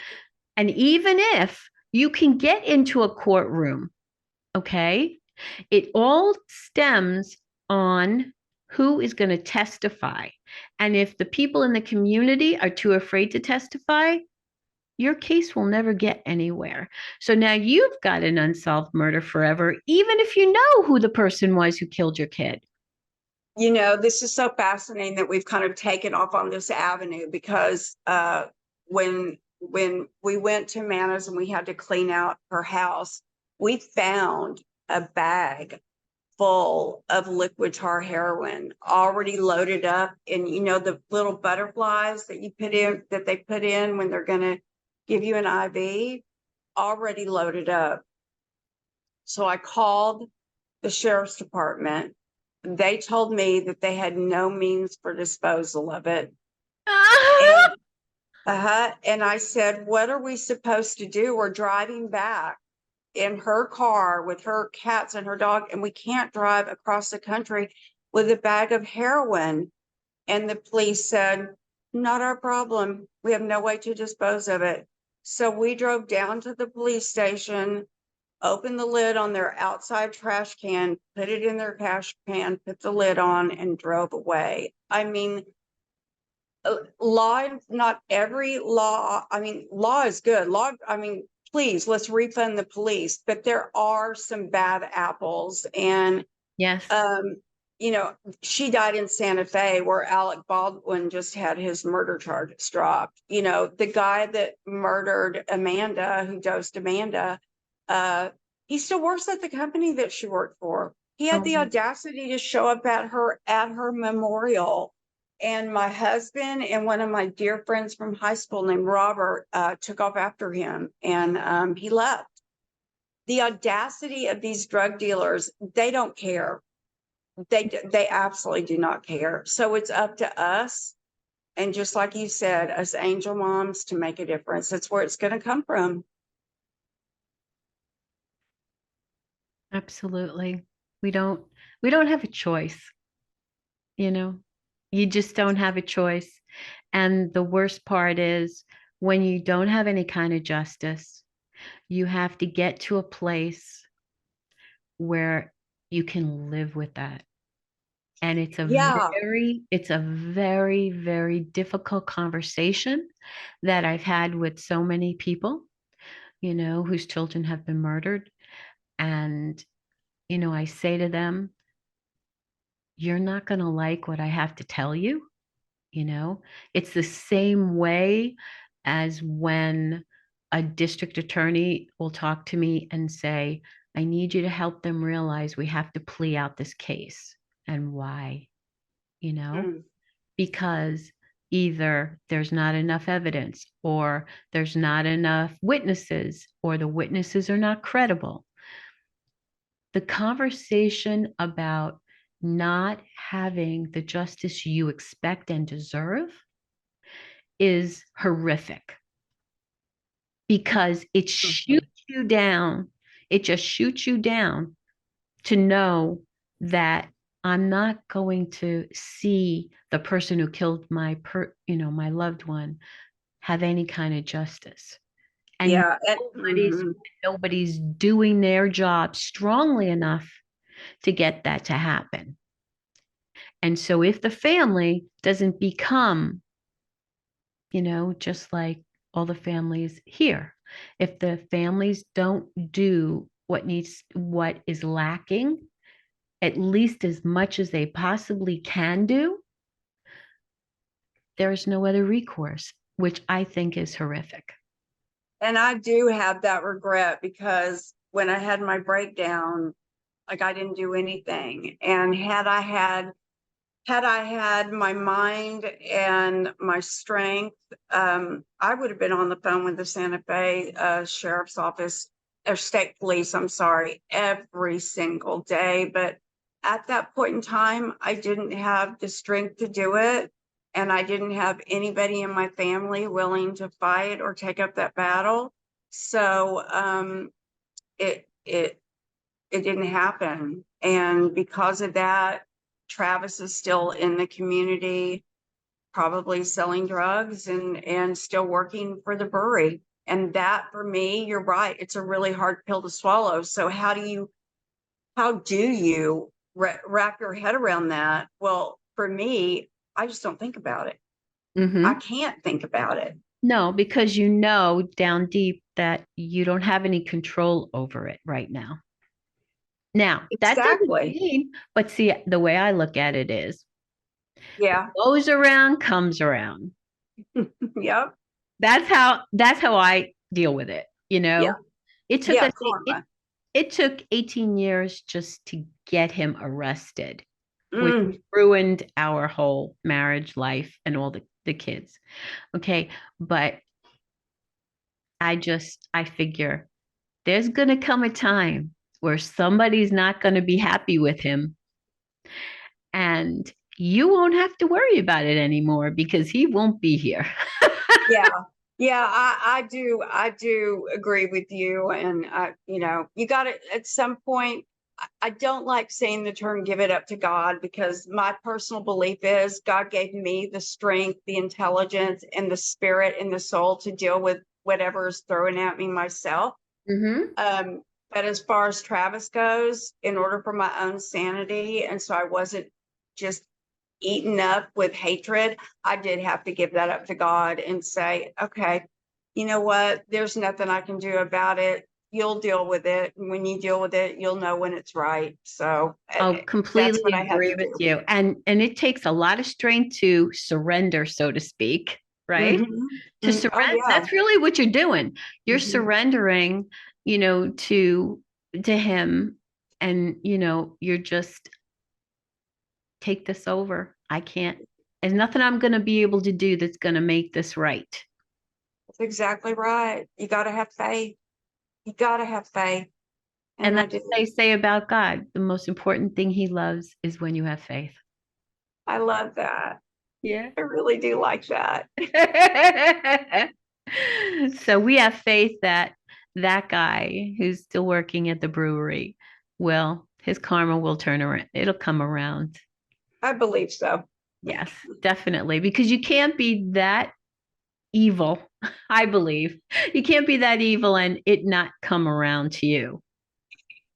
And even if you can get into a courtroom, okay, it all stems on who is going to testify. And if the people in the community are too afraid to testify, your case will never get anywhere. So now you've got an unsolved murder forever, even if you know who the person was who killed your kid. this is so fascinating that we've kind of taken off on this avenue because when we went to Mana's and we had to clean out her house, we found a bag full of liquid tar heroin already loaded up. And the little butterflies that they put in when they're going to give you an IV, already loaded up. So I called the sheriff's department. They told me that they had no means for disposal of it. And and I said, what are we supposed to do? We're driving back in her car with her cats and her dog, and we can't drive across the country with a bag of heroin. And the police said, not our problem. We have no way to dispose of it. So we drove down to the police station, opened the lid on their outside trash can, put it in their trash can, put the lid on, and drove away. I mean, law, not every law, I mean, law is good. Law, I mean, please, let's refund the police, but there are some bad apples. And, Yes. you know, she died in Santa Fe where Alec Baldwin just had his murder charges dropped. The guy that murdered Amanda, who dosed Amanda, he still works at the company that she worked for. He had the audacity to show up at her memorial. And my husband and one of my dear friends from high school named Robert took off after him, and he left. The audacity of these drug dealers, they don't care. They absolutely do not care. So it's up to us, and just like you said, us angel moms, to make a difference. That's where it's going to come from. Absolutely. We don't we don't have a choice, you know. You just don't have a choice. And the worst part is when you don't have any kind of justice, you have to get to a place where you can live with that. And Yeah. it's a very, very difficult conversation that I've had with so many people, whose children have been murdered. And, I say to them, you're not going to like what I have to tell you. It's the same way as when a district attorney will talk to me and say, I need you to help them realize we have to plea out this case. And why? You know, Mm. because either there's not enough evidence, or there's not enough witnesses, or the witnesses are not credible. The conversation about not having the justice you expect and deserve is horrific because it Mhm. shoots you down. It just shoots you down to know that I'm not going to see the person who killed my loved one have any kind of justice. And Yeah. nobody's nobody's doing their job strongly enough to get that to happen. And so if the family doesn't become, just like all the families here, if the families don't do what is lacking, at least as much as they possibly can do, there is no other recourse, which I think is horrific. And I do have that regret because when I had my breakdown, like I didn't do anything. And had I had my mind and my strength, I would have been on the phone with the Santa Fe Sheriff's Office or State Police, I'm sorry, every single day. But at that point in time, I didn't have the strength to do it. And I didn't have anybody in my family willing to fight or take up that battle. So it it it didn't happen. And because of that, Travis is still in the community, probably selling drugs and still working for the brewery. And that for me, you're right, it's a really hard pill to swallow. So how do you wrap your head around that? Well, for me, I just don't think about it. I Mm-hmm. can't think about it. No, because you know down deep that you don't have any control over it right now. Now, that doesn't Exactly. mean, but see, the way I look at it is Yeah. goes around, comes around. Yep. That's how I deal with it. Yeah. It took Yeah. us it Karma. it took 18 years just to get him arrested, which Mm. ruined our whole marriage life and all the kids. Okay. But I figure there's gonna come a time where somebody's not gonna be happy with him, and you won't have to worry about it anymore because he won't be here. Yeah. Yeah, I do agree with you. And you got to at some point. I don't like saying the term give it up to God because my personal belief is God gave me the strength, the intelligence, and the spirit and the soul to deal with whatever is thrown at me myself. Mm-hmm. But as far as Travis goes, in order for my own sanity, and so I wasn't just eaten up with hatred, I did have to give that up to God and say, okay, you know what? There's nothing I can do about it. You'll deal with it. And when you deal with it, you'll know when it's right. So I'll that's what completely I had agree to with do. you. And it takes a lot of strength to surrender, so to speak, right? To Oh, surrender, yeah. that's really what you're doing. You're Mhm. surrendering, to him, and you're just take this over. I can't, there's nothing I'm going to be able to do that's going to make this right. That's exactly right. You got to have faith. You got to have faith. And And I that's do. what they say about God. The most important thing he loves is when you have faith. I love that. Yeah. I really do like that. So we have faith that that guy who's still working at the brewery his karma will turn around. It'll come around. I believe so. Yes, definitely. Because you can't be that evil, I believe. You can't be that evil and it not come around to you.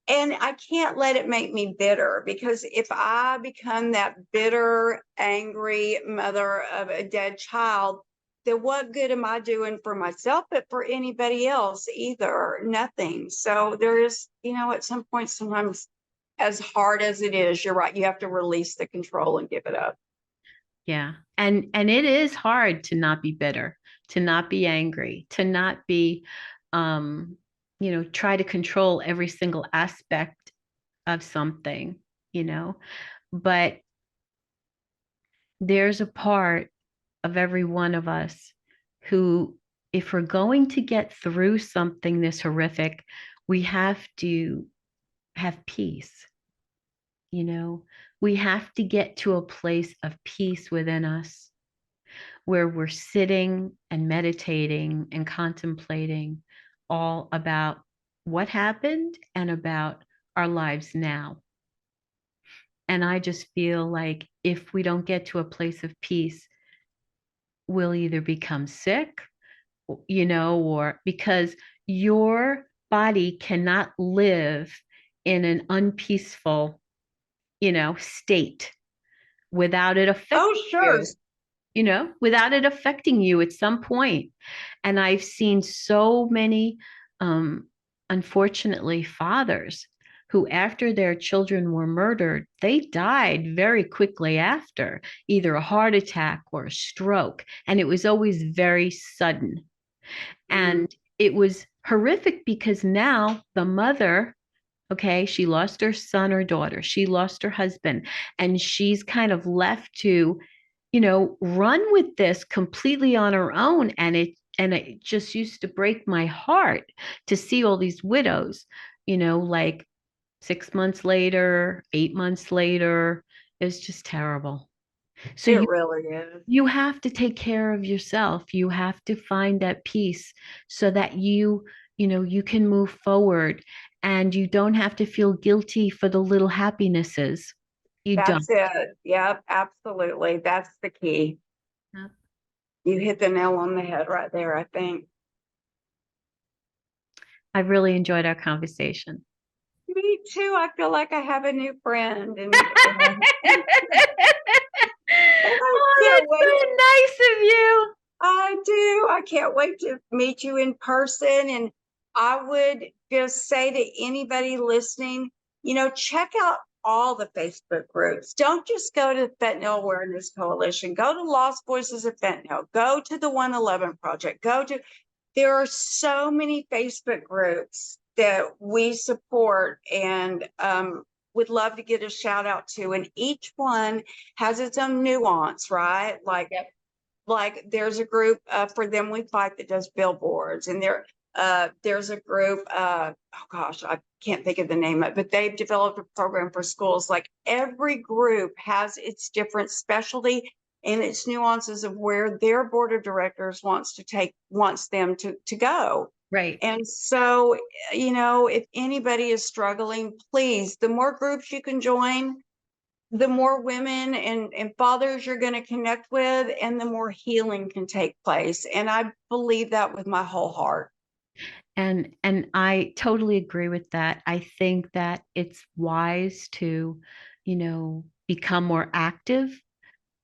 And I can't let it make me bitter, because if I become that bitter, angry mother of a dead child, then what good am I doing for myself, but for anybody else either? Nothing. So there is, at some point, sometimes, as hard as it is, you're right, you have to release the control and give it up. Yeah. And it is hard to not be bitter, to not be angry, to not be um, try to control every single aspect of something, you know. But there's a part of every one of us who, if we're going to get through something this horrific, we have to have peace, you know. We have to get to a place of peace within us where we're sitting and meditating and contemplating all about what happened and about our lives now. And I just feel like if we don't get to a place of peace, we'll either become sick, or because your body cannot live in an unpeaceful, state without it Oh, affecting sure. you, without it affecting you at some point. And I've seen so many, um, unfortunately, fathers who, after their children were murdered, they died very quickly after, either a heart attack or a stroke. And it was always very sudden. Mhm. And it was horrific because now the mother, okay, she lost her son or daughter, she lost her husband, and she's kind of left to, run with this completely on her own. And it just used to break my heart to see all these widows, like 6 months later, 8 months later. It's just terrible. So It really is. you have to take care of yourself. You have to find that peace so that you can move forward and you don't have to feel guilty for the little happinesses. You don't. That's it. Yep, absolutely. That's the key. Yep. You hit the nail on the head right there, I think. I've really enjoyed our conversation. Me too. I feel like I have a new friend, and I Oh, can't that's wait. so nice of you. I do. I can't wait to meet you in person. And I would just say to anybody listening, check out all the Facebook groups. Don't just go to Fentanyl Awareness Coalition. Go to Lost Voices of Fentanyl. Go to the 111 Project. There are so many Facebook groups that we support and would love to get a shout out to. And each one has its own nuance, right? Yep. Like there's a group for them we fight that does billboards, and there's a group, oh gosh, I can't think of the name of it, but they've developed a program for schools. Like every group has its different specialty and its nuances of where their board of directors wants them to go. Right. And so, if anybody is struggling, please, the more groups you can join, the more women and fathers you're going to connect with, and the more healing can take place. And I believe that with my whole heart. And I totally agree with that. I think that it's wise to, become more active.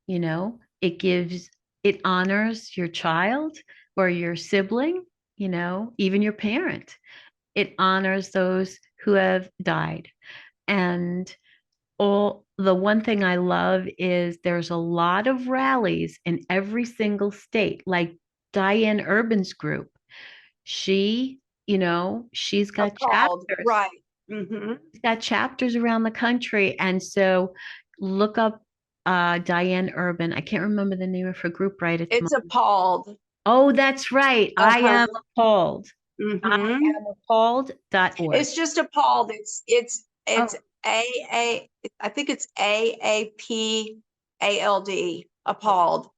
It honors your child or your sibling, even your parent. It honors those who have died. And the one thing I love is there's a lot of rallies in every single state, like Diane Urban's group. She's got Appalled, chapters. right? Mm-hmm. She's got chapters around the country. And so look up Diane Urban. I can't remember the name of her group right at the It's moment. appalled. Oh, that's right. I Uh-huh. am appalled. I Mm-hmm. am appalled.org. It's just appalled. It's Oh, a I think it's AAPALD, appalled.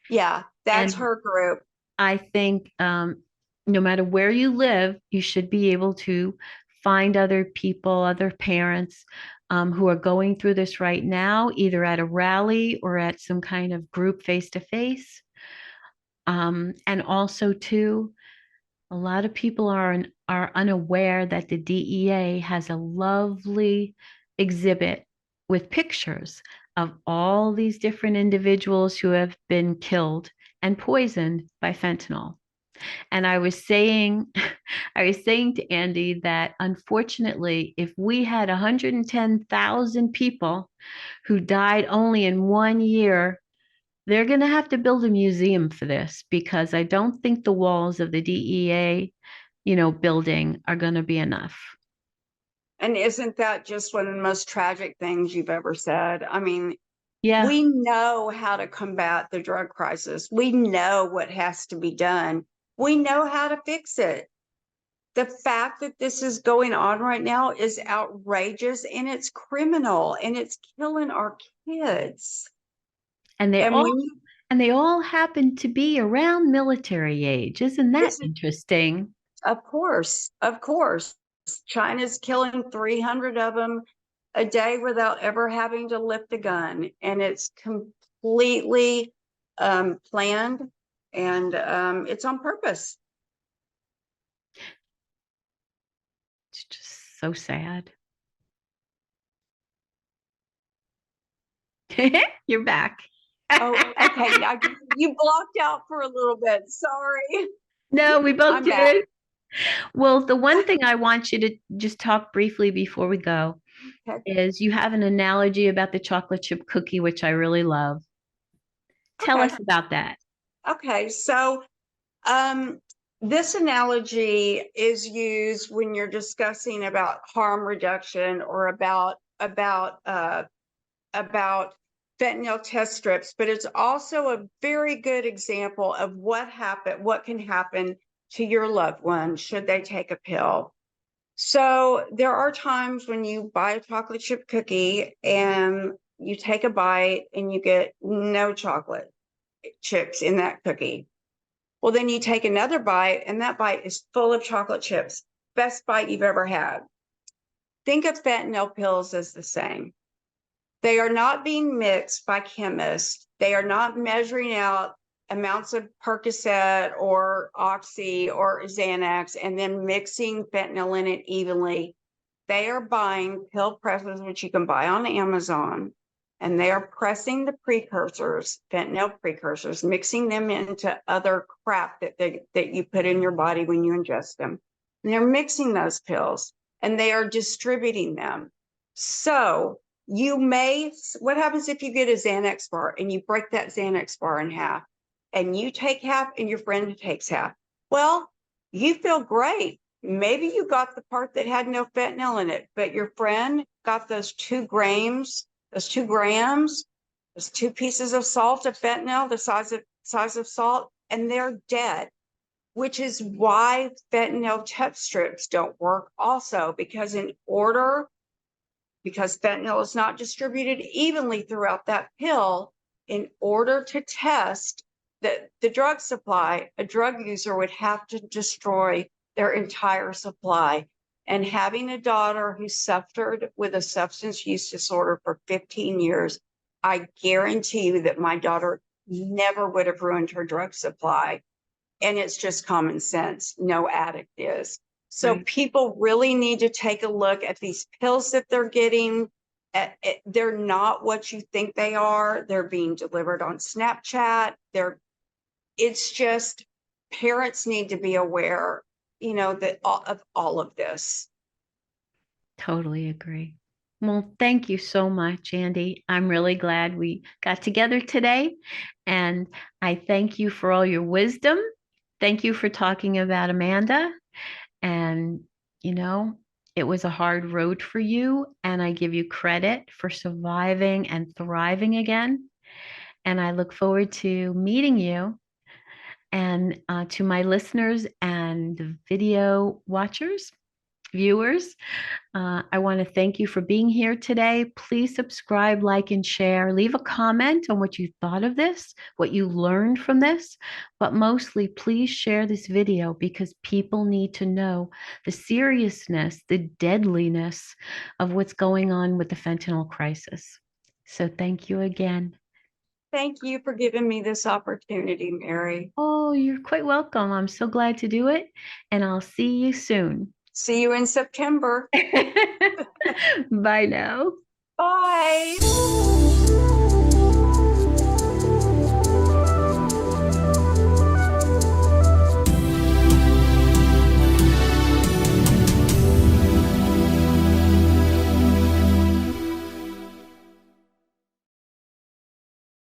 Yeah, that's and her group. I think no matter where you live, you should be able to find other people, other parents, who are going through this right now, either at a rally or at some kind of group face to face. And also, too, a lot of people are unaware that the DEA has a lovely exhibit with pictures of all these different individuals who have been killed and poisoned by fentanyl. And I was saying, I was saying to Andy that unfortunately, if we had 110,000 people who died only in 1 year, they're going to have to build a museum for this because I don't think the walls of the DEA, building are going to be enough. And isn't that just one of the most tragic things you've ever said? I mean, Yeah. we know how to combat the drug crisis. We know what has to be done. We know how to fix it. The fact that this is going on right now is outrageous and it's criminal and it's killing our kids. And they And all when you, and they all happen to be around military age. Isn't that this is, interesting? of course, China's killing 300 of them a day without ever having to lift a gun. And it's completely planned and it's on purpose. It's just so sad. You're back. Oh, okay. Now you blocked out for a little bit. Sorry. No, we both I'm back. did. Well, the one thing I want you to just talk briefly before we go Okay. is you have an analogy about the chocolate chip cookie, which I really love. Tell Okay. us about that. Okay. So um, this analogy is used when you're discussing about harm reduction or about fentanyl test strips, but it's also a very good example of what can happen to your loved one should they take a pill. So there are times when you buy a chocolate chip cookie and you take a bite and you get no chocolate chips in that cookie. Well, then you take another bite and that bite is full of chocolate chips. Best bite you've ever had. Think of fentanyl pills as the same. They are not being mixed by chemists. They are not measuring out amounts of Percocet or Oxy or Xanax and then mixing fentanyl in it evenly. They are buying pill presses, which you can buy on Amazon, and they are pressing the precursors, fentanyl precursors, mixing them into other crap that you put in your body when you ingest them. And they're mixing those pills and they are distributing them. So what happens if you get a Xanax bar and you break that Xanax bar in half and you take half and your friend takes half? Well, you feel great. Maybe you got the part that had no fentanyl in it, but your friend got those 2 grams, those 2 grams, those 2 pieces of salt of fentanyl, the size of salt, and they're dead, which is why fentanyl test strips don't work also, because fentanyl is not distributed evenly throughout that pill, in order to test the drug supply, a drug user would have to destroy their entire supply. And having a daughter who suffered with a substance use disorder for 15 years, I guarantee you that my daughter never would have ruined her drug supply. And it's just common sense. No addict is. So Right. people really need to take a look at these pills that they're getting. They're not what you think they are. They're being delivered on Snapchat. It's just, parents need to be aware, that of all of this. Totally agree. Well, thank you so much, Andy. I'm really glad we got together today. And I thank you for all your wisdom. Thank you for talking about Amanda. And, you know, it was a hard road for you. And I give you credit for surviving and thriving again. And I look forward to meeting you. And to my listeners and the video watchers, viewers. I want to thank you for being here today. Please subscribe, like, and share. Leave a comment on what you thought of this, what you learned from this. But mostly, please share this video because people need to know the seriousness, the deadliness of what's going on with the fentanyl crisis. So thank you again. Thank you for giving me this opportunity, Mary. Oh, you're quite welcome. I'm so glad to do it, and I'll see you soon. See you in September. Bye now. Bye.